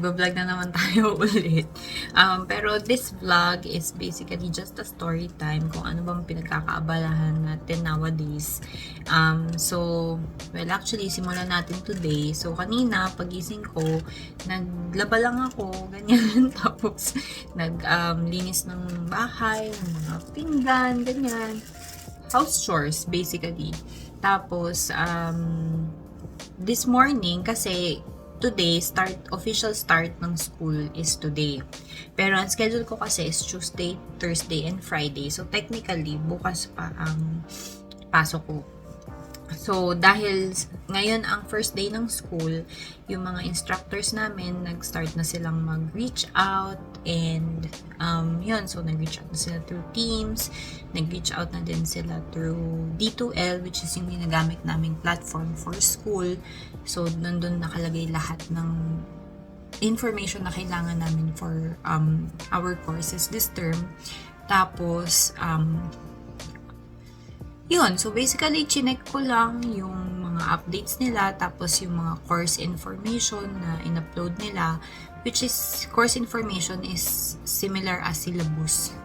Magbablog na naman tayo ulit. Pero this vlog is basically just a story time kung ano bang pinagkakaabalahan natin nowadays. So, well, actually, simulan natin today. So, kanina, pagising ko, naglaba lang ako, ganyan. Tapos, linis ng bahay, ng mga pinggan, ganyan. House chores, basically. Tapos, this morning, kasi today, official start ng school is today. Pero ang schedule ko kasi is Tuesday, Thursday, and Friday. So, technically, bukas pa ang pasok ko. So, dahil ngayon ang first day ng school, yung mga instructors namin, nag-start na silang mag-reach out and yun, so nag-reach out na sila through Teams, nag-reach out na din sila through D2L, which is yung ginagamit naming platform for school. So, nandun nakalagay lahat ng information na kailangan namin for our courses this term. Tapos, yun, so basically, chinek ko lang yung mga updates nila, tapos yung mga course information na in-upload nila, which is, course information is similar as syllabus.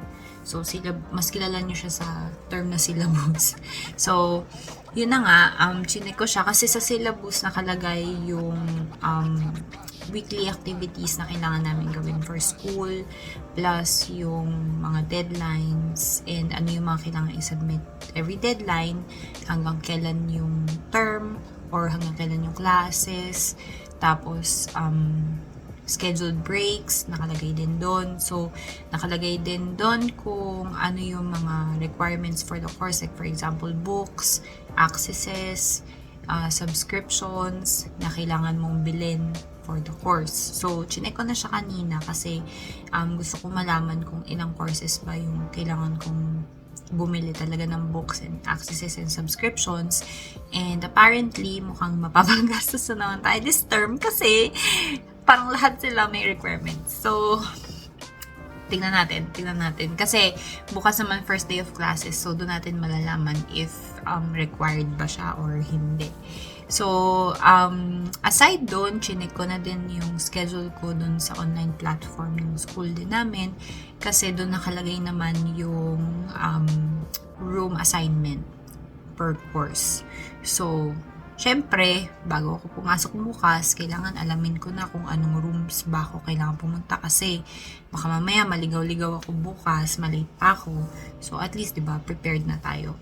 So, mas kilala nyo siya sa term na syllabus. So, yun na nga, chinek ko siya kasi sa syllabus nakalagay yung weekly activities na kailangan namin gawin for school, plus yung mga deadlines, and ano yung mga kailangan i-submit every deadline, hanggang kailan yung term, or hanggang kailan yung classes, tapos scheduled breaks, nakalagay din doon. So, nakalagay din doon kung ano yung mga requirements for the course, like for example, books, accesses, subscriptions na kailangan mong bilhin for the course. So, chinek ko na siya kanina kasi gusto ko malaman kung ilang courses ba yung kailangan kong bumili talaga ng books and accesses and subscriptions. And apparently, mukhang mapapagastos na naman tayo this term kasi parang lahat sila may requirements. So, tingnan natin. Kasi bukas naman first day of classes, so doon natin malalaman if required ba siya or hindi. So, aside doon, chinek ko na din yung schedule ko doon sa online platform ng school din namin kasi doon nakalagay naman yung room assignment per course. So, syempre, bago ako pumasok bukas, kailangan alamin ko na kung anong rooms ba ako kailangan pumunta kasi baka mamaya maligaw-ligaw ako bukas, malate pa ako. So, at least, diba, prepared na tayo.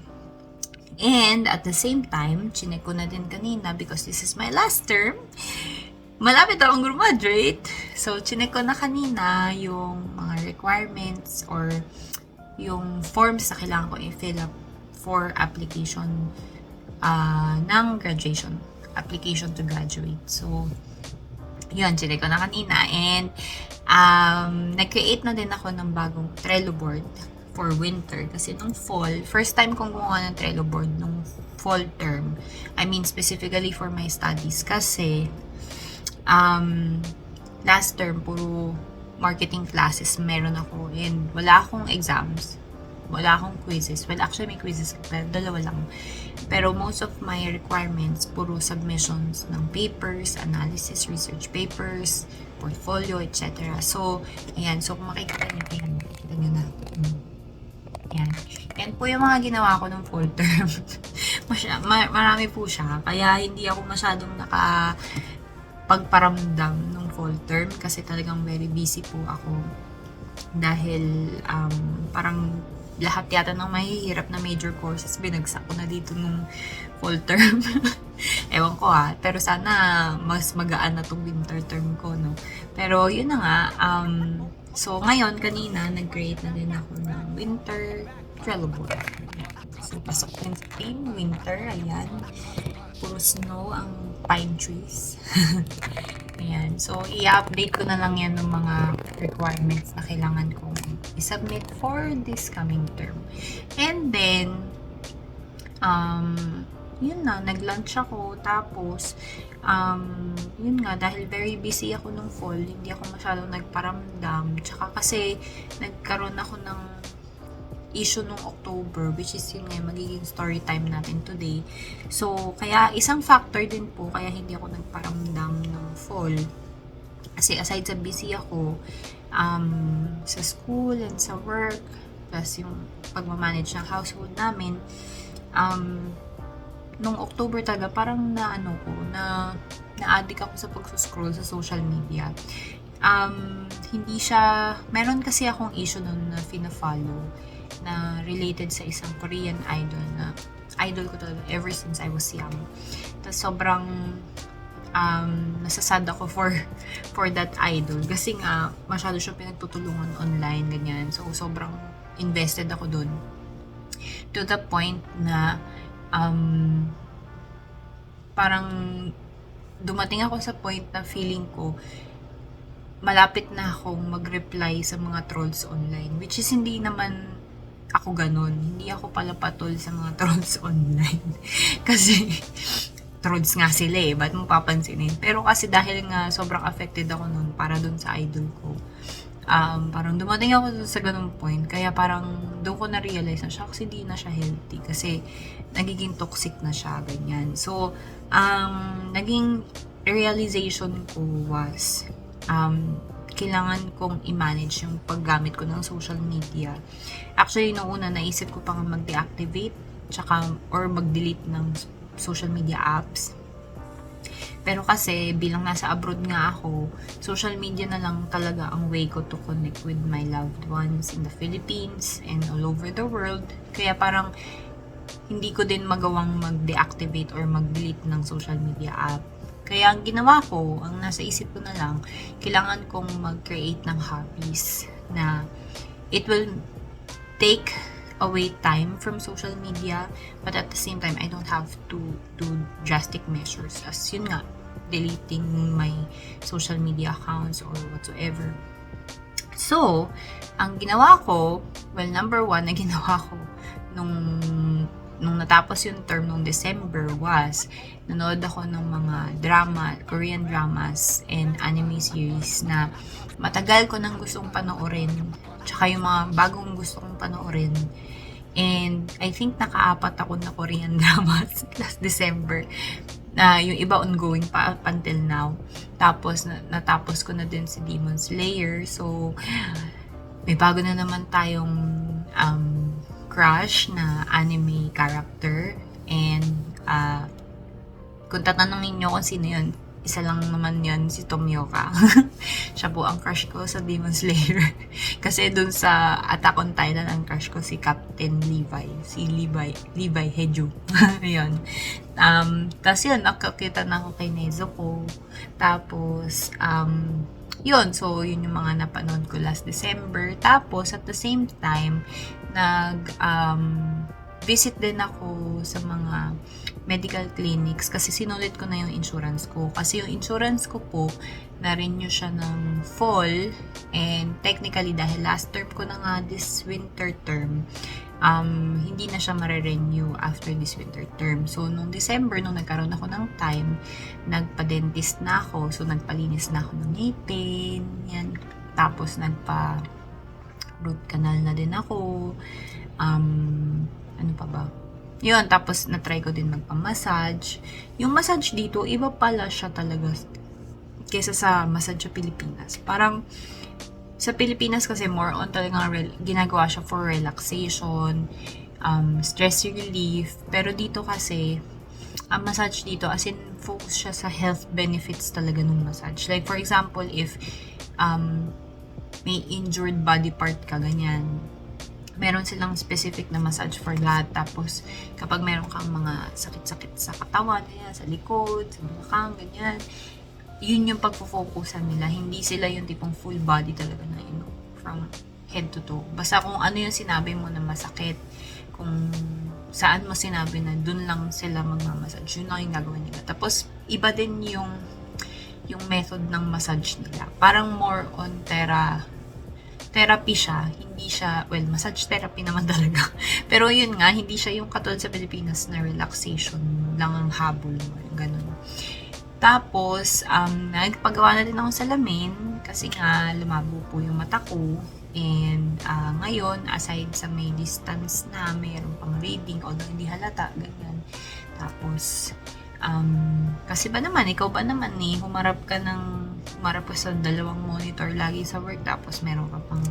And at the same time, chinek ko na din kanina because this is my last term. Malapit akong graduate. So, chinek ko na kanina yung mga requirements or yung forms na kailangan ko i-fill up for application ng graduation. Application to graduate. So, yun, chinek ko na kanina. And, nag-create na din ako ng bagong Trello board for winter. Kasi nung fall, first time kong gumawa ng Trello board nung fall term. I mean, specifically for my studies. Kasi, last term, puro marketing classes meron ako. And wala akong exams. Wala akong quizzes. Well, actually, may quizzes. Pero dalawa lang. Pero most of my requirements, puro submissions ng papers, analysis, research papers, portfolio, etc. So, ayan. So, kung makikita nyo na. Yan. Yan po yung mga ginawa ko ng fall term. Marami po siya. Kaya hindi ako masyadong nakapagparamdam ng fall term kasi talagang very busy po ako. Dahil parang lahat yata ng mahihirap na major courses binagsak ko na dito nung fall term. Ewan ko pero sana mas magaan na tong winter term ko, no? Pero yun na nga, so, ngayon, kanina, nag-create na din ako ng winter Trello board. So, pasok din sa theme, winter, ayan. Puro snow ang pine trees. Ayan. So, i-update ko na lang yan ng mga requirements na kailangan kong i-submit for this coming term. And then, yun na, nag-lunch ako, tapos, yun nga, dahil very busy ako nung fall, hindi ako masyadong nagparamdam, tsaka kasi, nagkaroon ako ng issue nung October, which is yun nga, magiging story time natin today. So, kaya, isang factor din po, kaya hindi ako nagparamdam ng fall, Kasi aside sa busy ako, sa school and sa work, plus yung pagmamanage ng household namin, nung October talaga, parang na-addict ako sa pag-scroll sa social media. Hindi siya, meron kasi akong issue nun na fina-follow na related sa isang Korean idol na idol ko talaga ever since I was young. Tapos sobrang nasasad ako for that idol kasi nga masyado siya pinagtutulungan online, ganyan. So sobrang invested ako dun to the point na parang dumating ako sa point na feeling ko malapit na akong mag-reply sa mga trolls online, which is hindi naman ako ganun. Hindi ako pala patol sa mga trolls online. Kasi trolls nga sila eh, ba't mo papansinin? Pero kasi dahil nga sobrang affected ako nun para dun sa idol ko, parang dumating ako sa ganung point, kaya parang doon ko na-realize na siya kasi di na siya healthy, kasi nagiging toxic na siya, ganyan. So, naging realization ko was, kailangan kong i-manage yung paggamit ko ng social media. Actually, noong una, naisip ko pang mag-deactivate, or mag-delete ng social media apps. Pero kasi, bilang nasa abroad nga ako, social media na lang talaga ang way ko to connect with my loved ones in the Philippines and all over the world. Kaya parang, hindi ko din magawang mag-deactivate or mag-delete ng social media app. Kaya ang ginawa ko, ang nasa isip ko na lang, kailangan kong mag-create ng hobbies na it will take away time from social media, but at the same time, I don't have to do drastic measures as yun nga, deleting my social media accounts or whatsoever. So, ang ginawa ko, well, number one na ginawa ko nung natapos yung term nung December was, nanood ako ng mga Korean dramas and anime series na matagal ko nang gustong panoorin, tsaka yung mga bagong gusto kong panoorin. And I think naka-4 ako na Korean dramas last December. Yung iba ongoing pa up until now. Tapos, natapos ko na din si Demon Slayer. So, may bago na naman tayong crush na anime character. And, kung tatanungin nyo kung sino yun, isa lang naman yun, si Tomioka. Siya po ang crush ko sa Demon Slayer. Kasi dun sa Attack on Titan, ang crush ko si Captain Levi. Si Levi Heju. Ayun. Tapos yun, nakakita na ako kay Nezuko. Tapos, yun. So, yun yung mga napanood ko last December. Tapos, at the same time, visit din ako sa mga medical clinics kasi sinulit ko na yung insurance ko. Kasi yung insurance ko po, na-renew siya ng fall, and technically dahil last term ko na nga this winter term, hindi na siya mare-renew after this winter term. So, nung December, nung nagkaroon ako ng time, nagpa-dentist na ako. So, nagpalinis na ako ng ngipin, yan. Tapos, nagpa-root canal na din ako. Ano pa ba? Yun, tapos na-try ko din magpa-massage. Yung massage dito, iba pala siya talaga kesa sa massage sa Pilipinas. Parang, sa Pilipinas kasi more on talagang ginagawa siya for relaxation, stress relief. Pero dito kasi, ang massage dito, as in, focus siya sa health benefits talaga ng massage. Like, for example, if may injured body part ka, ganyan, meron silang specific na massage for that. Tapos, kapag meron kang mga sakit-sakit sa katawan, sa likod, sa balakang, ganyan, yun yung pagpo-focusan nila. Hindi sila yung tipong full body talaga na, from head to toe. Basta kung ano yung sinabi mo na masakit, kung saan mo sinabi na dun lang sila magmamassage, yun lang yung gagawin nila. Tapos, iba din yung method ng massage nila. Parang more on therapy siya, hindi siya, well, massage therapy naman talaga. Pero yun nga, hindi siya yung katulad sa Pilipinas na relaxation lang ang habol mo, ganun. Tapos, nagpagawa na din ako sa salamin kasi nga lumabo po yung mata ko. And ngayon, aside sa may distance na, mayroon pang reading, although hindi halata, ganyan. Tapos, kasi ikaw ba naman humarap ka ng umarap ka sa 2 monitor lagi sa work, tapos meron ka pang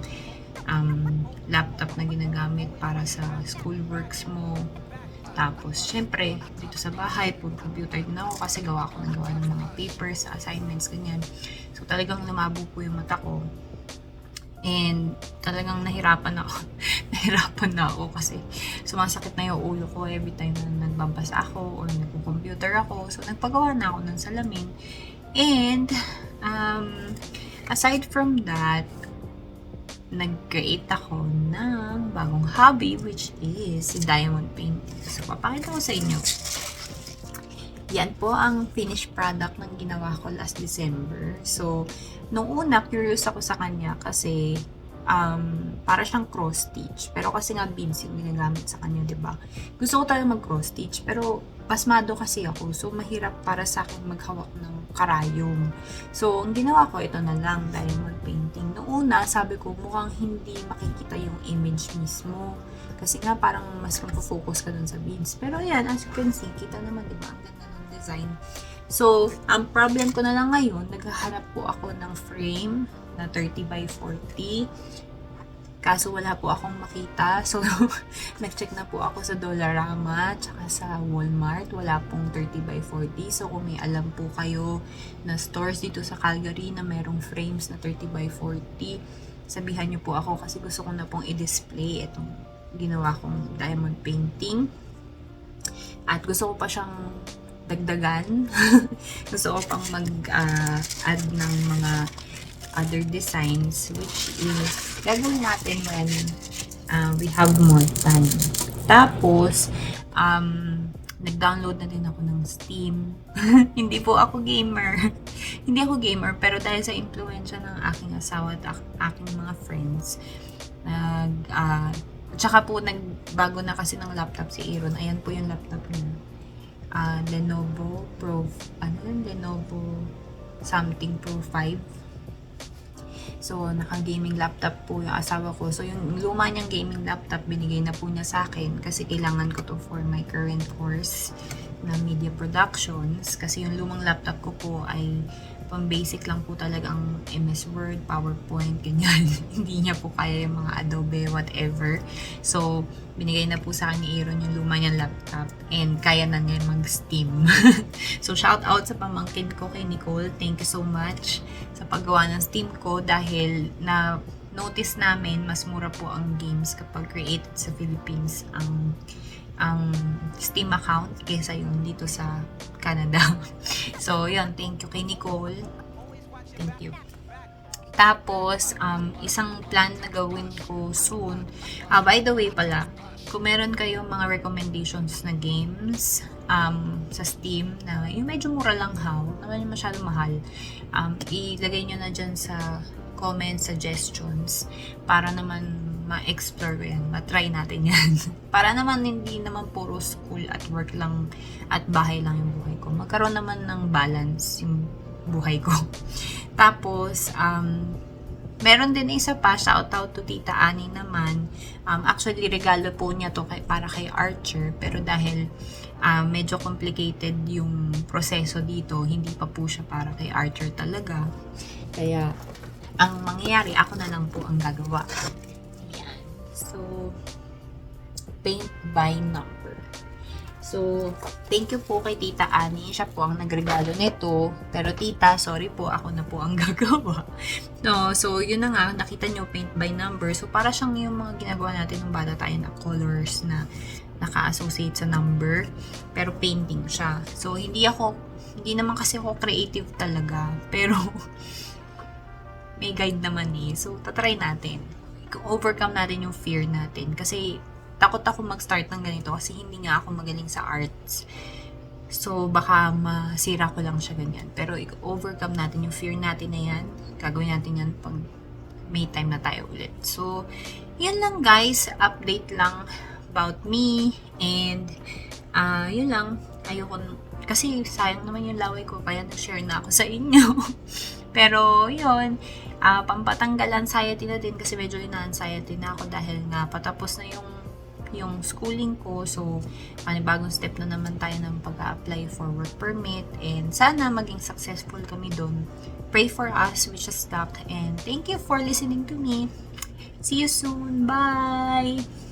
laptop na ginagamit para sa school works mo. Tapos, syempre, dito sa bahay, full computer din ako kasi gawa ng mga papers, assignments, ganyan. So, talagang lumabo po yung mata ko. And talagang nahirapan ako. Nahirapan na ako kasi sumasakit na yung ulo ko every time na nagbabasa ako or nagpo-computer ako. So, nagpagawa na ako ng salamin. And, aside from that, nag-create ako ng bagong hobby, which is diamond painting. So, papakita ko sa inyo. Yan po ang finished product ng ginawa ko last December. So, nung una, curious ako sa kanya kasi para siyang cross-stitch. Pero kasi nga beads yung ginagamit sa kanya, diba? Gusto ko talaga mag-cross-stitch, pero pasmado kasi ako. So, mahirap para sa akin maghawak ng karayom. So, ang ginawa ko, ito na lang, diamond painting. Noong una, sabi ko, mukhang hindi makikita yung image mismo. Kasi nga, parang mas mag-focus ka dun sa beads. Pero yan, as you can see, kita naman, diba? Ang ganda ng design. So, ang problem ko na lang ngayon, naghahanap po ako ng frame na 30 by 40. Kaso wala po akong makita. So, nag-check na po ako sa Dollarama tsaka sa Walmart. Wala pong 30 by 40. So, kung may alam po kayo na stores dito sa Calgary na merong frames na 30 by 40, sabihan niyo po ako kasi gusto ko na pong i-display itong ginawa kong diamond painting. At gusto ko pa siyang dagdagan. Gusto ko pang mag-add ng mga other designs, which is gagawin natin when we have more time. Tapos, nag-download na din ako ng Steam. Hindi po ako gamer. Hindi ako gamer, pero dahil sa influensya ng aking asawa at aking mga friends, tsaka po nagbago na kasi ng laptop si Aaron. Ayan po yung laptop niya. Lenovo Pro, Lenovo something Pro 5. So, naka-gaming laptop po yung asawa ko. So, yung luma niyang gaming laptop, binigay na po niya sa akin kasi kailangan ko to for my current course na media productions. Kasi yung lumang laptop ko po ay pang-basic lang po talagang MS Word, PowerPoint, ganyan. Hindi niya po kaya yung mga Adobe, whatever. So, binigay na po sa akin ni Aaron yung luma niyang laptop and kaya na niya mag-Steam. So, shout out sa pamangkin ko kay Nicole. Thank you so much sa paggawa ng Steam ko dahil na notice namin mas mura po ang games kapag created sa Philippines ang Steam account kaysa yung dito sa Canada. So, yun. Thank you kay Nicole. Thank you. Tapos, isang plan na gawin ko soon. By the way pala, kung meron kayong mga recommendations na games sa Steam na yung medyo mura lang naman yung masyado mahal, ilagay nyo na dyan sa comment suggestions para naman ma-explore ko yan, ma-try natin yan. Para naman hindi naman puro school at work lang at bahay lang yung buhay ko. Magkaroon naman ng balance yung buhay ko. Tapos, meron din isa pa, shout out to Tita Ani naman. Actually, regalo po niya to para kay Archer. Pero dahil medyo complicated yung proseso dito, hindi pa po siya para kay Archer talaga. Kaya, ang mangyayari, ako na lang po ang gagawa. So, paint by number. So, thank you po kay Tita Ani. Siya po ang nagregalo nito. Pero tita, sorry po, ako na po ang gagawa. No, so, yun na nga, nakita nyo, paint by number. So, para siyang yung mga ginagawa natin ng bata tayo na colors na naka-associate sa number. Pero painting siya. So, hindi naman kasi ako creative talaga. Pero, may guide naman eh. So, tatry natin. Overcome natin yung fear natin. Kasi, takot ako mag-start ng ganito kasi hindi nga ako magaling sa arts. So, baka masira ko lang siya ganyan. Pero, overcome natin yung fear natin na yan. Gagawin natin yan pag may time na tayo ulit. So, yun lang guys. Update lang about me. And, yun lang. Ayoko, kasi sayang naman yung laway ko. Kaya nag-share na ako sa inyo. Pero, yun. Pampatanggal anxiety na din kasi medyo ina-anxiety na ako dahil nga patapos na yung yung schooling ko. So, panibagong step na naman tayo ng pag-apply for work permit. And sana maging successful kami doon. Pray for us, wish us luck. And thank you for listening to me. See you soon. Bye!